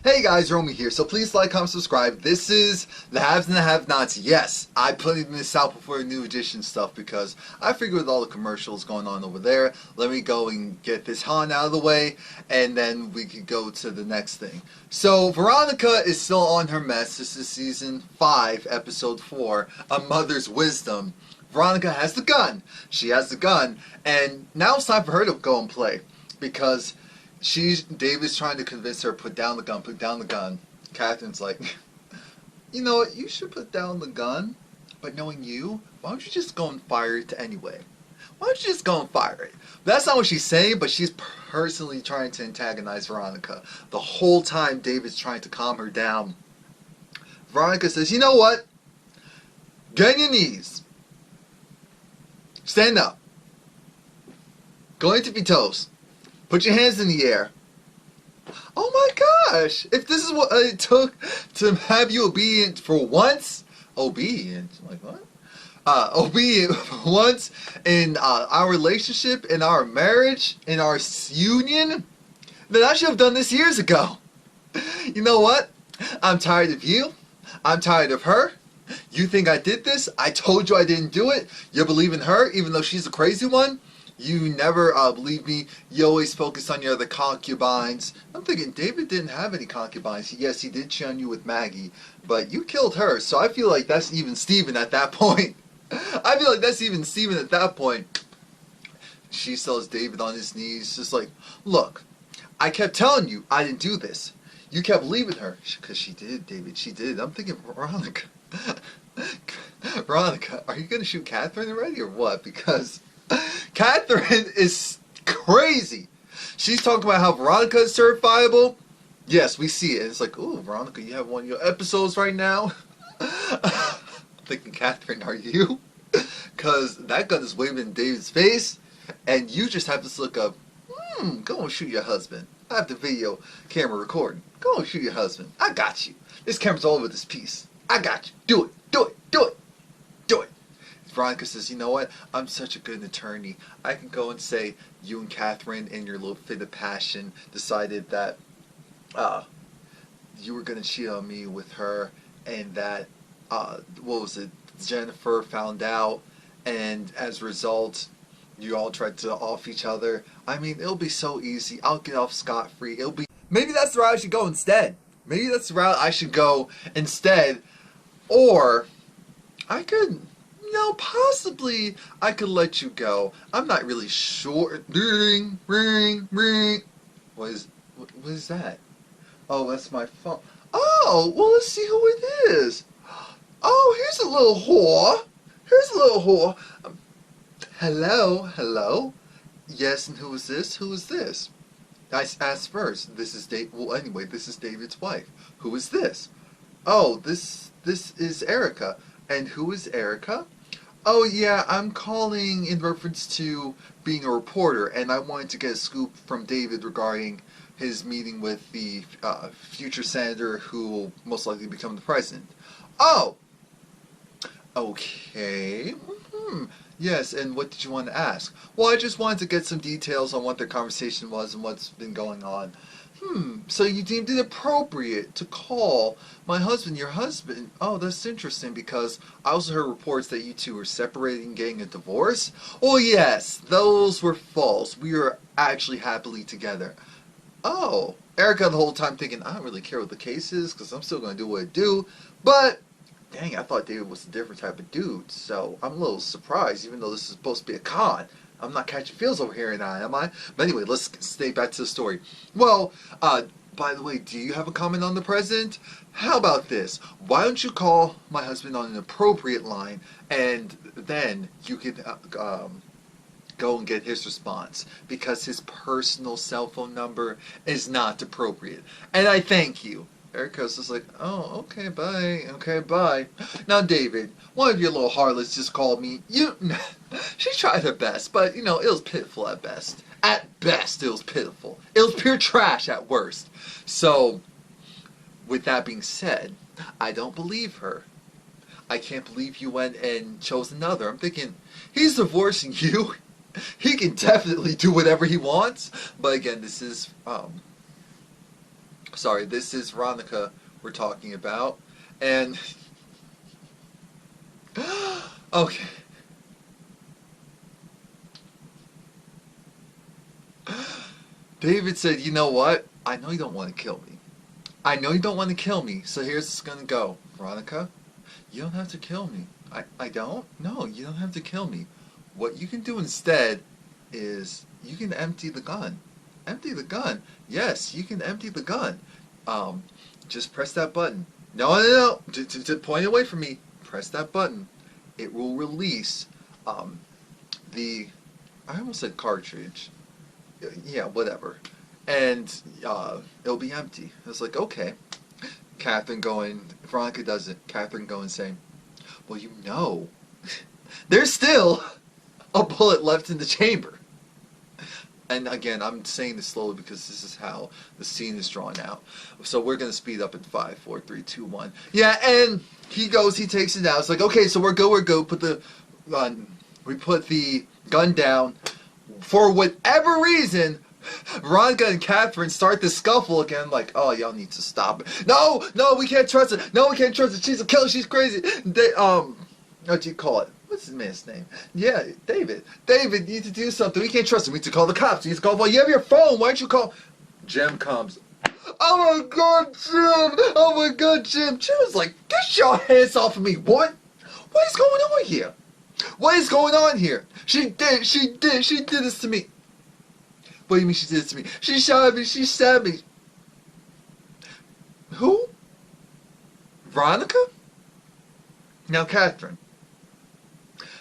Hey guys, Romie here. So please like, comment, subscribe. This is the haves and the have-nots. Yes, I put this out before the new edition stuff because I figured with all the commercials going on over there, let me go and get this HAHN out of the way, and then we could go to the next thing. So Veronica is still on her mess. This is season 5, episode 4, A Mother's Wisdom. Veronica has the gun. She has the gun, and now it's time for her to go and play because David's trying to convince her, put down the gun, put down the gun. Catherine's like, you know what, you should put down the gun, but knowing you, why don't you just go and fire it anyway? Why don't you just go and fire it? That's not what she's saying, but she's personally trying to antagonize Veronica. The whole time David's trying to calm her down. Veronica says, you know what? Get on your knees. Stand up. Go into your toes. Put your hands in the air. Oh my gosh! If this is what it took to have you obedient for once, obedient, like what? Obedient for once in our relationship, in our marriage, in our union, then I should have done this years ago. You know what? I'm tired of you. I'm tired of her. You think I did this? I told you I didn't do it. You believe in her, even though she's the crazy one. You never believe me. You always focus on your other concubines. I'm thinking, David didn't have any concubines. Yes, he did cheat on you with Maggie, but you killed her. So I feel like that's even Steven at that point. I feel like that's even Steven at that point. She tells David on his knees, just like, look, I kept telling you I didn't do this. You kept leaving her. Because she did, David. She did. I'm thinking, Veronica. Veronica, are you going to shoot Catherine already or what? Because Catherine is crazy. She's talking about how Veronica is certifiable. Yes, we see it. It's like, ooh, Veronica, you have one of your episodes right now. I'm thinking, Catherine, are you? Because that gun is waving in David's face, and you just have this look of, go and shoot your husband. I have the video camera recording. Go and shoot your husband. I got you. This camera's all over this piece. I got you. Do it. Do it. Do it. Do it. Veronica says, you know what? I'm such a good attorney. I can go and say you and Catherine in your little fit of passion decided that you were going to cheat on me with her and that, what was it, Jennifer found out and as a result you all tried to off each other. I mean, it'll be so easy. I'll get off scot-free. It'll be... Maybe that's the route I should go instead. Maybe that's the route I should go instead. Or I could... No, possibly I could let you go. I'm not really sure. Ring, ring, ring. What is that? Oh, that's my phone. Oh, well, let's see who it is. Oh, here's a little whore. Here's a little whore. Hello, hello. Yes, and who is this? Who is this? I asked first. This is Dave. Well, anyway, this is David's wife. Who is this? Oh, this is Erica. And who is Erica? Oh yeah, I'm calling in reference to being a reporter, and I wanted to get a scoop from David regarding his meeting with the future senator who will most likely become the president. Oh! Okay. Yes, and what did you want to ask? Well, I just wanted to get some details on what their conversation was and what's been going on. So you deemed it appropriate to call my husband your husband? Oh, that's interesting because I also heard reports that you two were separating, getting a divorce. Oh yes, those were false. We were actually happily together. Oh, Erica the whole time thinking, I don't really care what the case is because I'm still going to do what I do. But, dang, I thought David was a different type of dude. So I'm a little surprised even though this is supposed to be a con. I'm not catching feels over here, am I? But anyway, let's stay back to the story. Well, by the way, do you have a comment on the president? How about this? Why don't you call my husband on an appropriate line, and then you can go and get his response, because his personal cell phone number is not appropriate. And I thank you. Erica's just like, oh, okay, bye. Okay, bye. Now, David, one of your little harlots just called me. She tried her best, but, you know, it was pitiful at best. At best, it was pitiful. It was pure trash at worst. So, with that being said, I don't believe her. I can't believe you went and chose another. I'm thinking, he's divorcing you. He can definitely do whatever he wants. But again, this is Sorry, this is Veronica we're talking about. And okay. David said, you know what? I know you don't want to kill me. I know you don't want to kill me, so here's what's gonna go. Veronica, you don't have to kill me. I don't? No, you don't have to kill me. What you can do instead is you can empty the gun. Empty the gun. Yes, you can empty the gun. Just press that button. No. Just point away from me. Press that button. It will release the, I almost said cartridge. Yeah, whatever. And it'll be empty. It's like, okay. Catherine going, Veronica does it. Catherine going saying, well, you know, there's still a bullet left in the chamber. And again, I'm saying this slowly because this is how the scene is drawn out. So we're going to speed up in 5, 4, 3, 2, 1. Yeah, and he goes, he takes it out. It's like, okay, so we're good. We put the gun down. For whatever reason, Veronica and Catherine start this scuffle again, like, oh, y'all need to stop it. No, we can't trust her. No, we can't trust her. She's a killer. She's crazy. What do you call it? What's his man's name? Yeah, David. David, you need to do something. We can't trust him. We need to call the cops. You need to call. Well, you have your phone. Why don't you call? Jim comes. Oh my God, Jim! Oh my God, Jim! Jim's like, get your hands off of me, what? What is going on here? What is going on here? She did this to me. What do you mean she did this to me? She shot me. She stabbed me. Who? Veronica? Now, Catherine.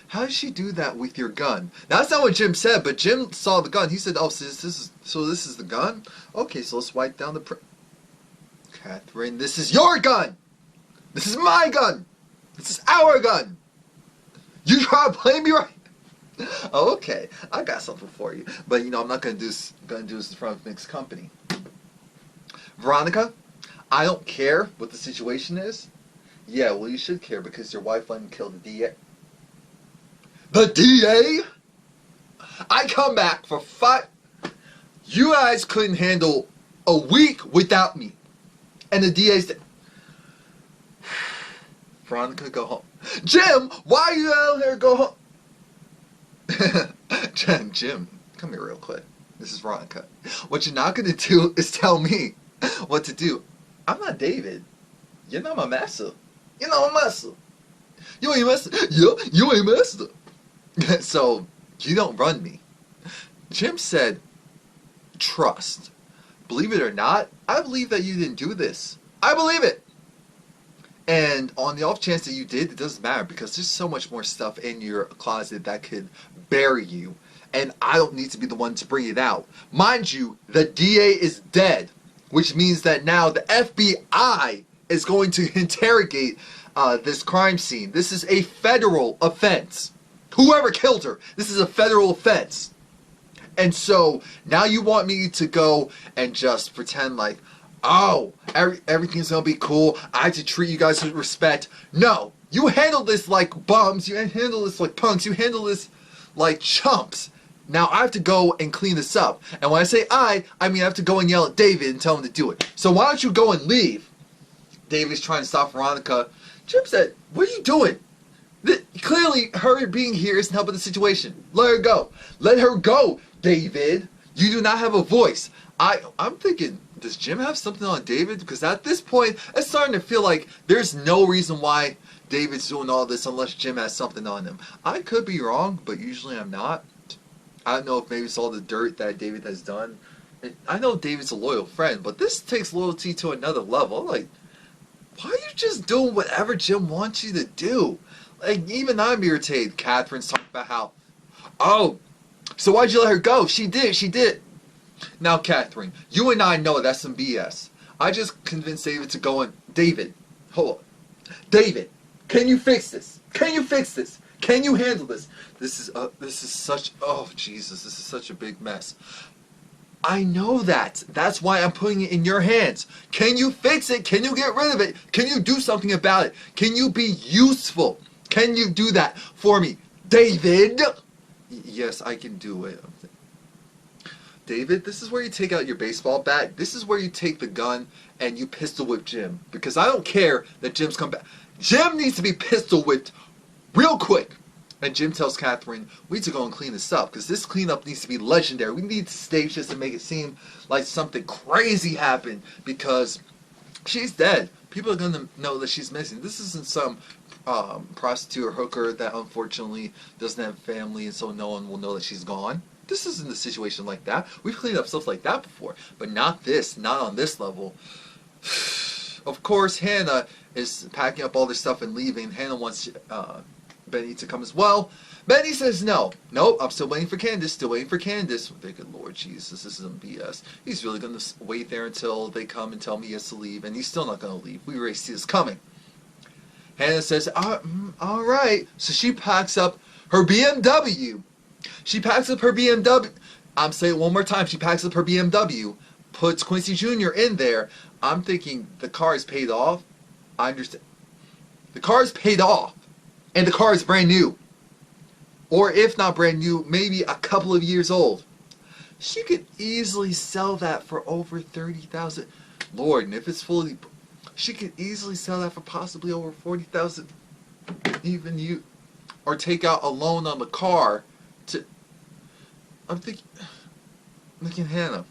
How did she do that with your gun? Now, that's not what Jim said, but Jim saw the gun. He said, oh, so this is the gun? Okay, so let's wipe down the Catherine, this is your gun! This is my gun! This is our gun! You try to blame me right? Oh, okay, I got something for you. But, you know, I'm not going to do this in front of mixed company. Veronica, I don't care what the situation is. Yeah, well, you should care because your wife let him kill the DA. The DA? I come back for 5... You guys couldn't handle a week without me. And the DA said... Veronica, go home. Jim, why are you out here? Go home. Jim, come here real quick. This is Veronica. What you're not going to do is tell me what to do. I'm not David. You're not my master. You're not my master. You ain't master. You ain't master. So, you don't run me. Jim said, trust. Believe it or not, I believe that you didn't do this. I believe it. And on the off chance that you did, it doesn't matter because there's so much more stuff in your closet that could bury you. And I don't need to be the one to bring it out. Mind you, the DA is dead. Which means that now the FBI is going to interrogate this crime scene. This is a federal offense. Whoever killed her, this is a federal offense. And so, now you want me to go and just pretend like, oh, everything's gonna be cool, I have to treat you guys with respect. No, you handle this like bums, you handle this like punks, you handle this like chumps. Now I have to go and clean this up. And when I say I mean I have to go and yell at David and tell him to do it. So why don't you go and leave? David's trying to stop Veronica. Jim said, what are you doing? Clearly, her being here isn't helping the situation. Let her go. Let her go, David. You do not have a voice. I'm thinking, does Jim have something on David? Because at this point, it's starting to feel like there's no reason why David's doing all this unless Jim has something on him. I could be wrong, but usually I'm not. I don't know if maybe it's all the dirt that David has done. I know David's a loyal friend, but this takes loyalty to another level. Like, why are you just doing whatever Jim wants you to do? Like, even I'm irritated. Catherine's talking about how, oh, so why'd you let her go? She did. Now, Catherine, you and I know that's some BS. I just convinced David to go and, David, hold on. David, can you fix this? Can you fix this? Can you handle this? This is such, oh, Jesus, this is such a big mess. I know that. That's why I'm putting it in your hands. Can you fix it? Can you get rid of it? Can you do something about it? Can you be useful? Can you do that for me? David? Yes, I can do it. David, this is where you take out your baseball bat. This is where you take the gun and you pistol whip Jim. Because I don't care that Jim's come back. Jim needs to be pistol whipped real quick. And Jim tells Catherine, we need to go and clean this up. Because this cleanup needs to be legendary. We need to stage this and make it seem like something crazy happened. Because she's dead. People are going to know that she's missing. This isn't some prostitute or hooker that unfortunately doesn't have family and so no one will know that she's gone. This isn't a situation like that. We've cleaned up stuff like that before, but not this, not on this level. Of course, Hannah is packing up all this stuff and leaving. Hannah wants Benny to come as well. Benny says no. Nope, I'm still waiting for Candice, still waiting for Candice. I'm thinking, Lord Jesus, this isn't BS. He's really going to wait there until they come and tell me he has to leave, and he's still not going to leave. We already see this coming. Hannah says, all right. So she packs up her BMW. She packs up her BMW. I'm saying it one more time. She packs up her BMW, puts Quincy Jr. in there. I'm thinking the car is paid off. I understand. The car is paid off. And the car is brand new. Or if not brand new, maybe a couple of years old. She could easily sell that for over $30,000. Lord, and if it's fully... She could easily sell that for possibly over $40,000. Even you... Or take out a loan on the car to... I'm thinking... Look at Hannah.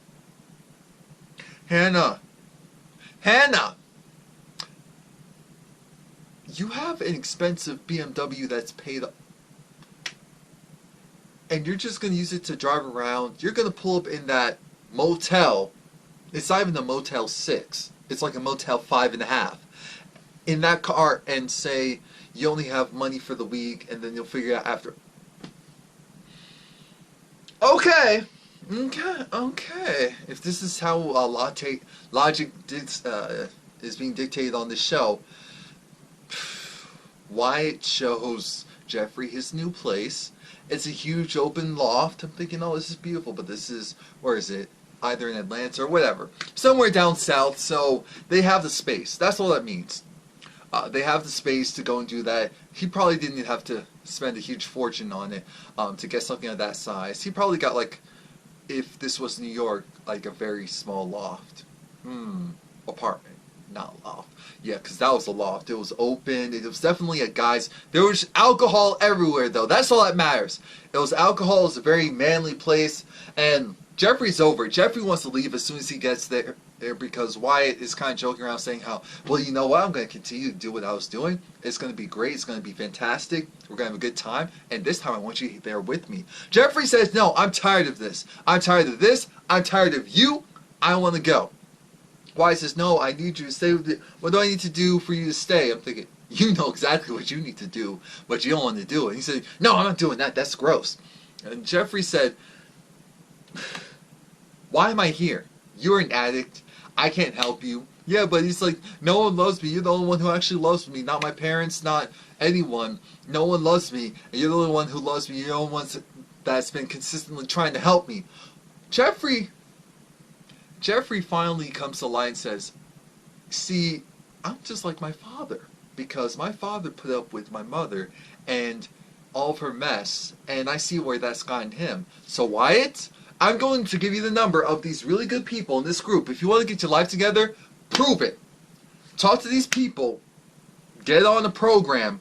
Hannah! You have an expensive BMW that's paid up. And you're just going to use it to drive around. You're going to pull up in that motel. It's not even a Motel 6. It's like a Motel 5.5. In that car and say you only have money for the week and then you'll figure it out after. Okay. If this is how logic is being dictated on this show, Wyatt shows Jeffrey his new place. It's a huge open loft. I'm thinking, oh, this is beautiful, but this is, where is it? Either in Atlanta or whatever. Somewhere down south, so they have the space. That's all that means. They have the space to go and do that. He probably didn't have to spend a huge fortune on it to get something of that size. He probably got, like, if this was New York, like a very small loft. Apartment. Not loft. Yeah, because that was a loft. It was open. It was definitely a guy's... There was alcohol everywhere, though. That's all that matters. It was alcohol. It was a very manly place. And Jeffrey's over. Jeffrey wants to leave as soon as he gets there because Wyatt is kind of joking around saying how, well, you know what? I'm going to continue to do what I was doing. It's going to be great. It's going to be fantastic. We're going to have a good time. And this time I want you there with me. Jeffrey says, no, I'm tired of this. I'm tired of this. I'm tired of you. I want to go. Wyatt says, no, I need you to stay with me. What do I need to do for you to stay? I'm thinking, you know exactly what you need to do, but you don't want to do it. He said, no, I'm not doing that. That's gross. And Jeffrey said, why am I here? You're an addict. I can't help you. Yeah, but he's like, no one loves me. You're the only one who actually loves me. Not my parents, not anyone. No one loves me. And you're the only one who loves me. You're the only one that's been consistently trying to help me. Jeffrey finally comes to light and says, see, I'm just like my father. Because my father put up with my mother and all of her mess. And I see where that's gotten him. So Wyatt, I'm going to give you the number of these really good people in this group. If you want to get your life together, prove it. Talk to these people. Get on a program.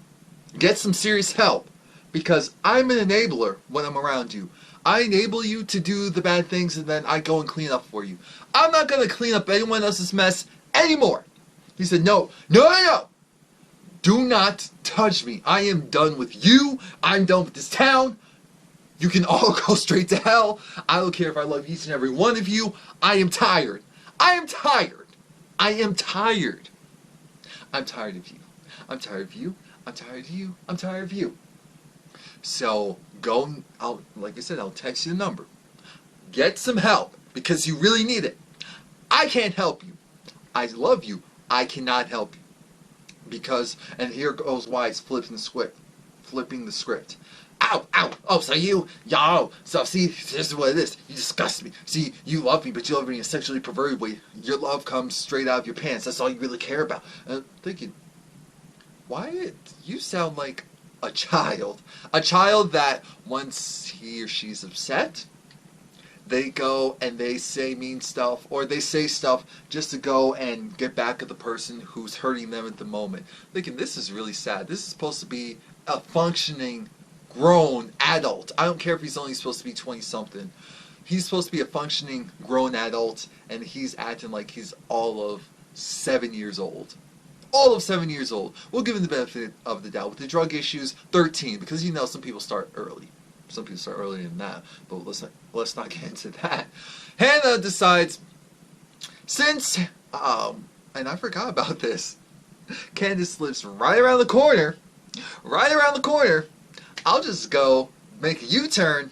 Get some serious help. Because I'm an enabler when I'm around you. I enable you to do the bad things and then I go and clean up for you. I'm not going to clean up anyone else's mess anymore. He said, no. Do not touch me. I am done with you. I'm done with this town. You can all go straight to hell. I don't care if I love each and every one of you. I am tired. I am tired. I am tired. I'm tired of you. I'm tired of you. I'm tired of you. I'm tired of you. So go, like I said, I'll text you the number. Get some help because you really need it. I can't help you. I love you. I cannot help you. Because, and here goes Wyatt's flipping the script. Ow, oh, so see, this is what it is. You disgust me. See, you love me, but you love me in a sexually perverted way. Your love comes straight out of your pants. That's all you really care about. And I'm thinking, Wyatt, you sound like a child. A child that once he or she's upset, they go and they say mean stuff, or they say stuff just to go and get back at the person who's hurting them at the moment. Thinking, this is really sad. This is supposed to be a functioning, grown adult. I don't care if he's only supposed to be 20-something. He's supposed to be a functioning, grown adult, and he's acting like he's all of 7 years old. All of 7 years old. We'll give him the benefit of the doubt. With the drug issues, 13, because you know some people start early. Some people start earlier than that, but let's not get into that. Hannah decides, since, and I forgot about this, Candice lives right around the corner, I'll just go make a U-turn,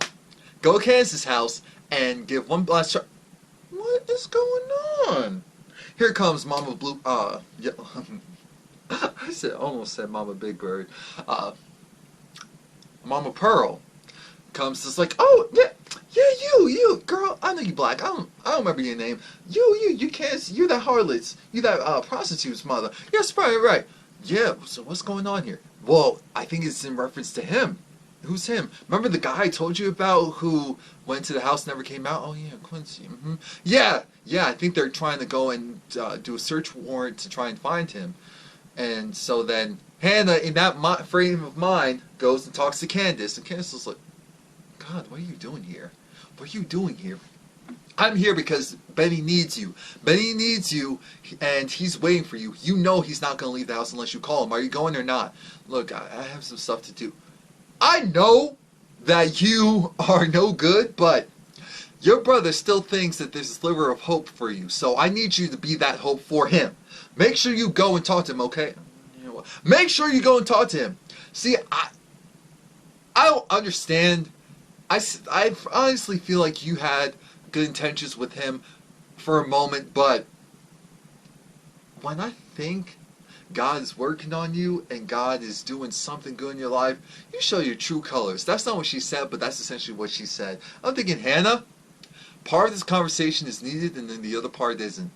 go to Candice's house, and give one last try. What is going on? Here comes Mama Blue, yeah, almost said Mama Big Bird, Mama Pearl. Comes just like, oh yeah, you girl, I know you black. I don't remember your name. You can't. You that harlots. You that prostitute's mother. Yes, probably right. Yeah. So what's going on here? Well, I think it's in reference to him. Who's him? Remember the guy I told you about who went to the house, never came out? Oh yeah, Quincy. Mm-hmm. Yeah. I think they're trying to go and do a search warrant to try and find him. And so then Hannah, in that frame of mind, goes and talks to Candice, and Candice is like, God, what are you doing here? What are you doing here? I'm here because Benny needs you. Benny needs you, and he's waiting for you. You know he's not going to leave the house unless you call him. Are you going or not? Look, I have some stuff to do. I know that you are no good, but your brother still thinks that there's a sliver of hope for you. So I need you to be that hope for him. Make sure you go and talk to him, okay? You know what? Make sure you go and talk to him. See, I don't understand. I honestly feel like you had good intentions with him for a moment, but when I think God is working on you and God is doing something good in your life, you show your true colors. That's not what she said, but that's essentially what she said. I'm thinking, Hannah, part of this conversation is needed and then the other part isn't.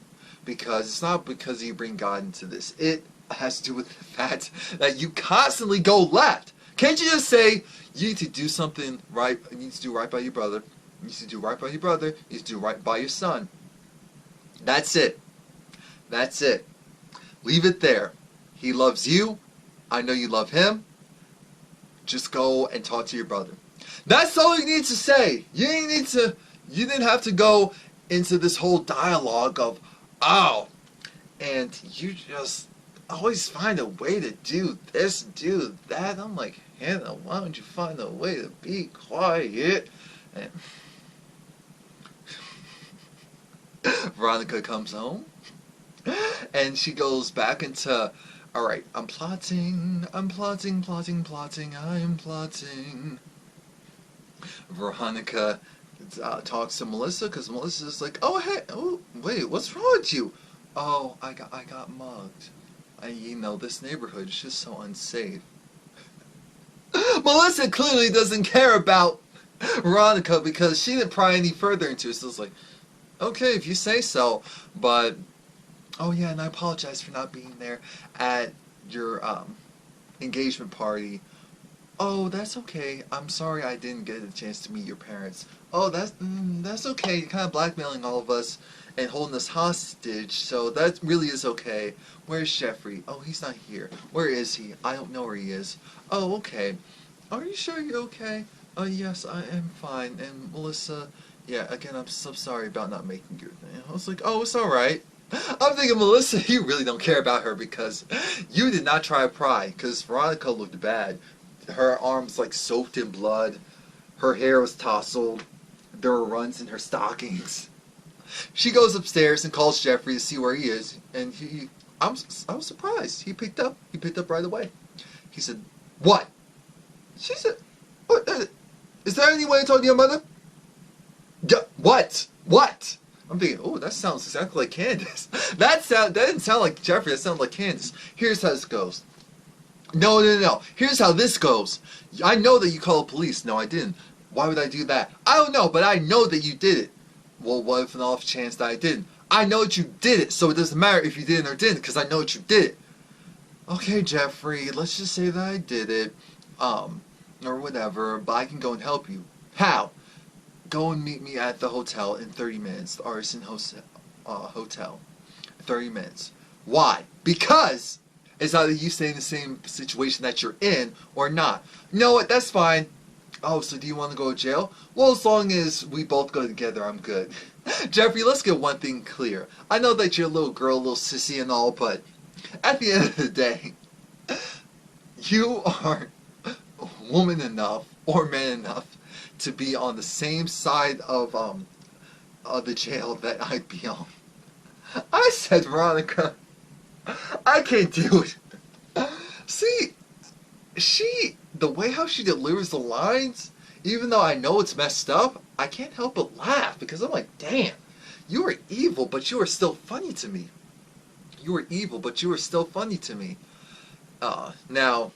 Because it's not because you bring God into this. It has to do with the fact that you constantly go left. Can't you just say, you need to do something right, you need to do right by your brother, you need to do right by your brother, you need to do right by your son. That's it. That's it. Leave it there. He loves you. I know you love him. Just go and talk to your brother. That's all you need to say. You didn't have to go into this whole dialogue of, oh, and you just always find a way to do this, do that. I'm like, Hannah, why don't you find a way to be quiet? And Veronica comes home, and she goes back into, all right, I'm plotting. Veronica talks to Melissa, because Melissa's like, oh, hey, oh, wait, what's wrong with you? Oh, I got mugged. This neighborhood is just so unsafe. Melissa clearly doesn't care about Veronica because she didn't pry any further into it. So it's like, okay, if you say so, but, oh yeah, and I apologize for not being there at your engagement party. Oh, that's okay. I'm sorry I didn't get a chance to meet your parents. Oh, that's okay. You're kind of blackmailing all of us and holding us hostage, so that really is okay. Where's Jeffrey? Oh, he's not here. Where is he? I don't know where he is. Oh, okay. Are you sure you're okay? Oh, yes, I am fine. And Melissa, yeah, again, I'm so sorry about not making your thing. I was like, oh, it's alright. I'm thinking, Melissa, you really don't care about her because you did not try to pry, because Veronica looked bad. Her arms, like, soaked in blood. Her hair was tousled. There were runs in her stockings. She goes upstairs and calls Jeffrey to see where he is, and I was surprised. He picked up right away. He said, what? She said, what? Is there any way to talk to your mother? What? What? I'm thinking, oh, that sounds exactly like Candice. That didn't sound like Jeffrey, that sounded like Candice. Here's how this goes. No. Here's how this goes. I know that you called the police. No, I didn't. Why would I do that? I don't know, but I know that you did it. Well, what if an off chance that I didn't? I know that you did it, so it doesn't matter if you did it or didn't, because I know that you did it. Okay, Jeffrey, let's just say that I did it, or whatever, but I can go and help you. How? go and meet me at the hotel in 30 minutes, the Artisan Hotel. 30 minutes. Why? Because it's either you stay in the same situation that you're in or not. You know what? That's fine. Oh, so do you want to go to jail? Well, as long as we both go together, I'm good. Jeffrey, let's get one thing clear. I know that you're a little girl, a little sissy and all, but at the end of the day, you are woman enough or man enough to be on the same side of the jail that I'd be on. I said, Veronica, I can't do it. See, the way how she delivers the lines, even though I know it's messed up, I can't help but laugh because I'm like, damn, you are evil, but you are still funny to me. You are evil, but you are still funny to me. Now,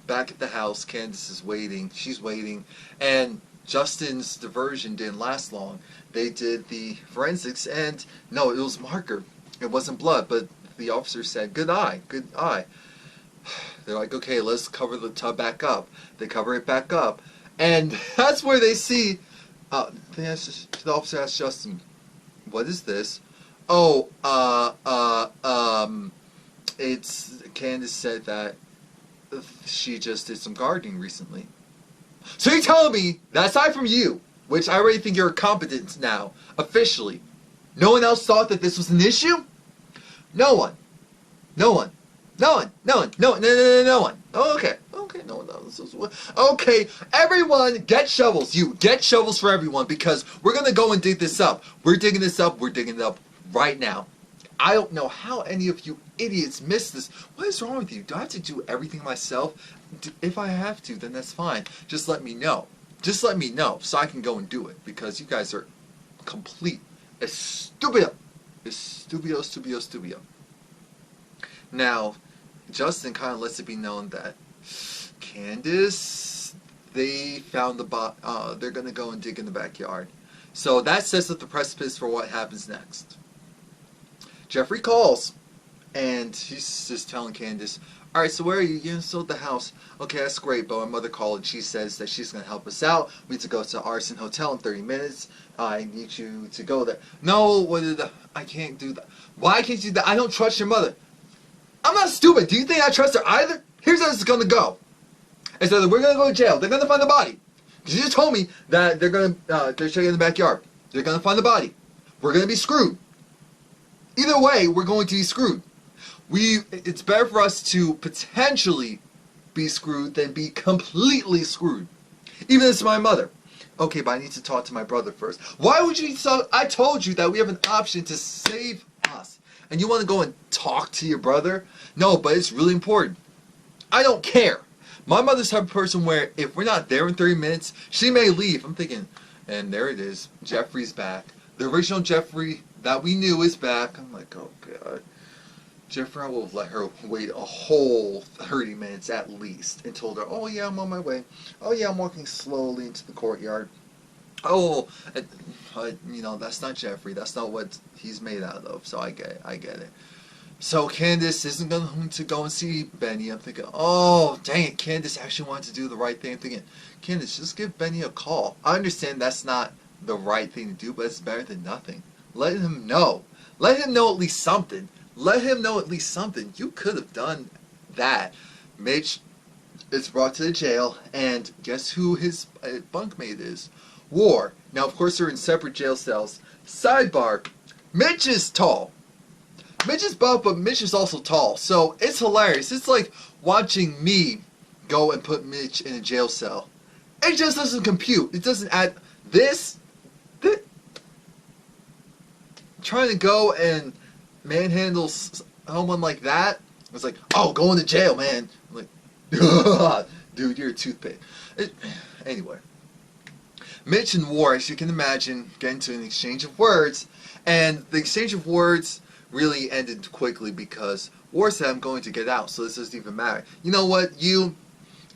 back at the house, Candice is waiting. She's waiting, and Justin's diversion didn't last long. They did the forensics, and no, it was marker. It wasn't blood, but the officer said, good eye, good eye. They're like, okay, let's cover the tub back up. They cover it back up, and that's where they see, the officer asked Justin, what is this? Oh, it's, Candice said that she just did some gardening recently. So you're telling me that aside from you, which I already think you're competent now, officially, no one else thought that this was an issue? No one. No one. No one. No one. No, no, no, no, no one. Oh, okay. Okay, no one knows. Okay, everyone, get shovels. You, get shovels for everyone, because we're going to go and dig this up. We're digging this up. We're digging it up right now. I don't know how any of you idiots missed this. What is wrong with you? Do I have to do everything myself? If I have to, then that's fine. Just let me know. Just let me know so I can go and do it, because you guys are complete estúpido. Estúpido, estúpido, estúpido. Now, Justin kind of lets it be known that Candice, they found the they're going to go and dig in the backyard. So that sets up the precipice for what happens next. Jeffrey calls, and he's just telling Candice, alright, so where are you? You sold the house. Okay, that's great, but my mother called and she says that she's going to help us out. We need to go to the Artisan Hotel in 30 minutes. I need you to go there. No, I can't do that. Why can't you do that? I don't trust your mother. I'm not stupid. Do you think I trust her either? Here's how this is going to go. It's either we're going to go to jail. They're going to find the body. You just told me that they're checking in the backyard. They're going to find the body. We're going to be screwed. Either way, we're going to be screwed. It's better for us to potentially be screwed than be completely screwed. Even if it's my mother. Okay, but I need to talk to my brother first. Why would you I told you that we have an option to save us. And you want to go and talk to your brother? No, but it's really important. I don't care. My mother's the type of person where if we're not there in 30 minutes, she may leave. I'm thinking, and there it is. Jeffrey's back. The original Jeffrey that we knew is back. I'm like, oh God. Jeffrey, I will have let her wait a whole 30 minutes at least and told her, oh yeah, I'm on my way. Oh yeah, I'm walking slowly into the courtyard. Oh, you know, that's not Jeffrey. That's not what he's made out of. So I get it. So Candice isn't going to go and see Benny. I'm thinking, oh, dang it, Candice actually wanted to do the right thing. I'm thinking, Candice, just give Benny a call. I understand that's not the right thing to do, but it's better than nothing. Let him know. Let him know at least something. Let him know at least something. You could have done that. Mitch is brought to the jail, and guess who his bunkmate is? War. Now, of course, they're in separate jail cells. Sidebar, Mitch is tall. Mitch is buff, but Mitch is also tall. So, it's hilarious. It's like watching me go and put Mitch in a jail cell. It just doesn't compute. It doesn't add this trying to go and manhandle someone like that. It's like, oh, going to jail, man. I'm like, dude, you're a toothpick. Anyway. Mitch and War, as you can imagine, get into an exchange of words. And the exchange of words really ended quickly because War said, I'm going to get out, so this doesn't even matter. You know what,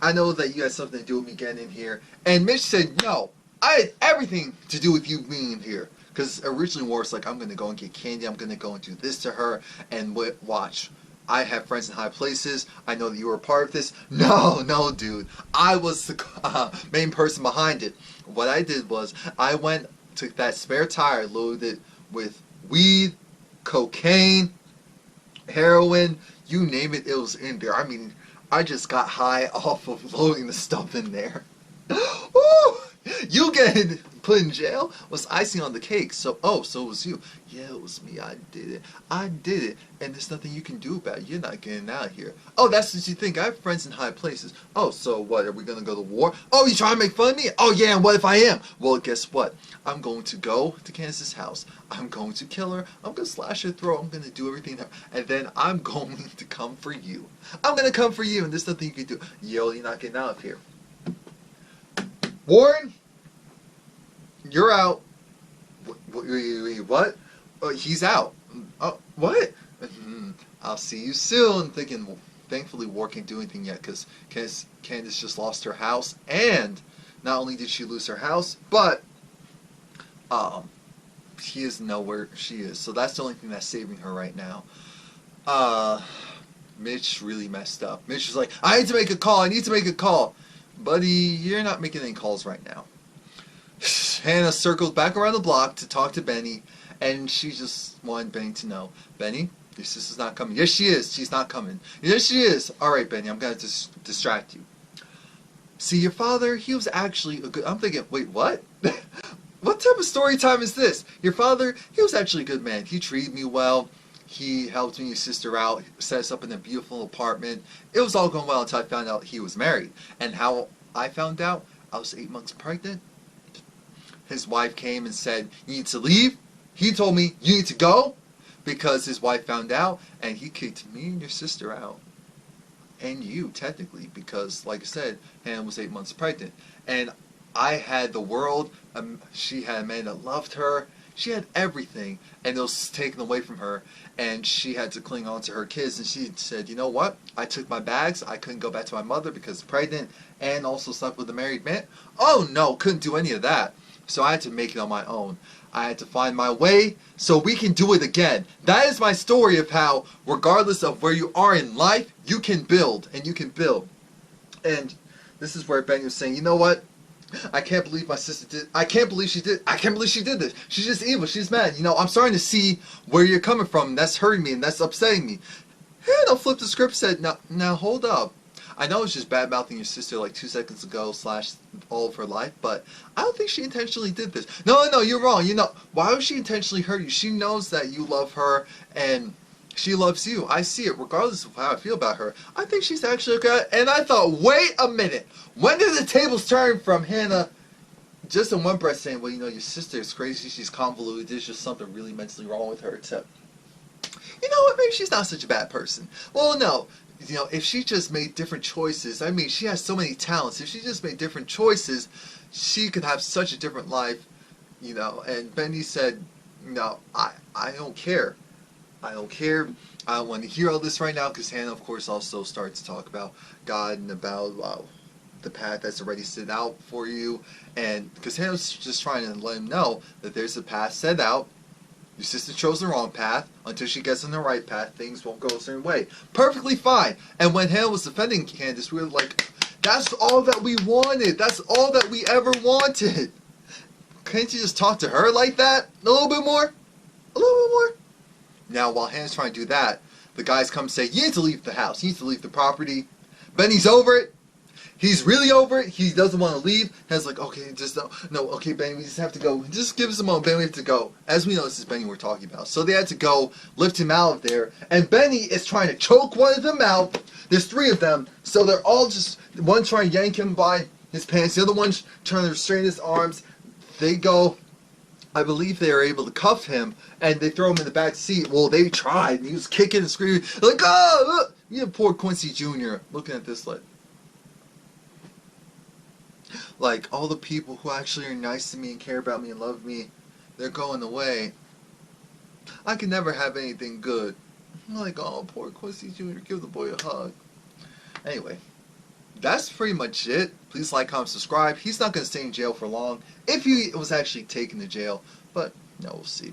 I know that you had something to do with me getting in here. And Mitch said, no, I had everything to do with you being in here. Because originally War was like, I'm going to go and get Candy, I'm going to go and do this to her, and watch. I have friends in high places. I know that you were a part of this. No, no, dude. I was the main person behind it. What I did was I went, took that spare tire, loaded it with weed, cocaine, heroin, you name it, it was in there. I mean, I just got high off of loading the stuff in there. Woo! You getting put in jail was icing on the cake. So, oh, so it was you. Yeah, it was me. I did it. I did it. And there's nothing you can do about it. You're not getting out of here. Oh, that's what you think. I have friends in high places. Oh, so what? Are we going to go to war? Oh, you trying to make fun of me? Oh, yeah, and what if I am? Well, guess what? I'm going to go to Candice's house. I'm going to kill her. I'm going to slash her throat. I'm going to do everything. And then I'm going to come for you. I'm going to come for you, and there's nothing you can do. Yo, you're not getting out of here. Warren, you're out. Wait, what? He's out. Oh, what? I'll see you soon. Thinking, thankfully, War can't do anything yet because Candice just lost her house, and not only did she lose her house, but he doesn't know where she is. So that's the only thing that's saving her right now. Mitch really messed up. Mitch was like, I need to make a call. I need to make a call. Buddy, you're not making any calls right now. Hannah circled back around the block to talk to Benny, and she just wanted Benny to know, Benny, your sister's not coming. Yes, she is. She's not coming. Yes, she is. All right, Benny, I'm going to distract you. See, your father, he was actually a good... I'm thinking, wait, what? What type of story time is this? Your father, he was actually a good man. He treated me well. He helped me and your sister out, set us up in a beautiful apartment. It was all going well until I found out he was married. And how I found out, I was 8 months pregnant. His wife came and said, you need to leave. He told me, you need to go, because his wife found out, and he kicked me and your sister out. And you, technically, because, like I said, Hannah was 8 months pregnant. And I had the world. She had a man that loved her. She had everything, and it was taken away from her, and she had to cling on to her kids, and she said, you know what, I took my bags, I couldn't go back to my mother because pregnant, and also slept with a married man. Oh no, couldn't do any of that. So I had to make it on my own. I had to find my way so we can do it again. That is my story of how, regardless of where you are in life, you can build, and you can build. And this is where Ben was saying, you know what? I can't believe my sister did. I can't believe she did. I can't believe she did this. She's just evil. She's mad. You know, I'm starting to see where you're coming from. And that's hurting me and that's upsetting me. And I'll flip the script. Said, now hold up. I know it's just bad mouthing your sister like 2 seconds ago / all of her life, but I don't think she intentionally did this. No, you're wrong. You know, why would she intentionally hurt you? She knows that you love her and she loves you. I see it, regardless of how I feel about her. I think she's actually okay. And I thought, wait a minute. When did the tables turn from Hannah just in one breath saying, well, you know, your sister is crazy, she's convoluted, there's just something really mentally wrong with her, to, you know what, maybe she's not such a bad person. Well, no. You know, if she just made different choices, I mean, she has so many talents. If she just made different choices, she could have such a different life, you know. And Benny said, no, I don't care. I don't care. I don't want to hear all this right now, because Hannah, of course, also starts to talk about God and about the path that's already set out for you. And because Hannah's just trying to let him know that there's a path set out. Your sister chose the wrong path. Until she gets on the right path, things won't go a certain way. Perfectly fine. And when Hannah was defending Candice, we were like, that's all that we wanted. That's all that we ever wanted. Can't you just talk to her like that? A little bit more? A little bit more? Now, while Hannah's trying to do that, the guys come and say, you need to leave the house. You need to leave the property. Benny's over it. He's really over it. He doesn't want to leave. Hannah's like, okay, just no, okay, Benny, we just have to go. Just give us a moment, Benny, we have to go. As we know, this is Benny we're talking about. So they had to go, lift him out of there, and Benny is trying to choke one of them out. There's 3 of them, so they're all just, one trying to yank him by his pants, the other one's trying to restrain his arms. They go, I believe they are able to cuff him, and they throw him in the back seat. Well, they tried, and he was kicking and screaming, like, oh, you have poor Quincy Jr. looking at this like all the people who actually are nice to me and care about me and love me, they're going away. I can never have anything good. I'm like, oh, poor Quincy Jr., give the boy a hug. Anyway, that's pretty much it. Please like, comment, subscribe. He's not going to stay in jail for long if he was actually taken to jail, but no, we'll see.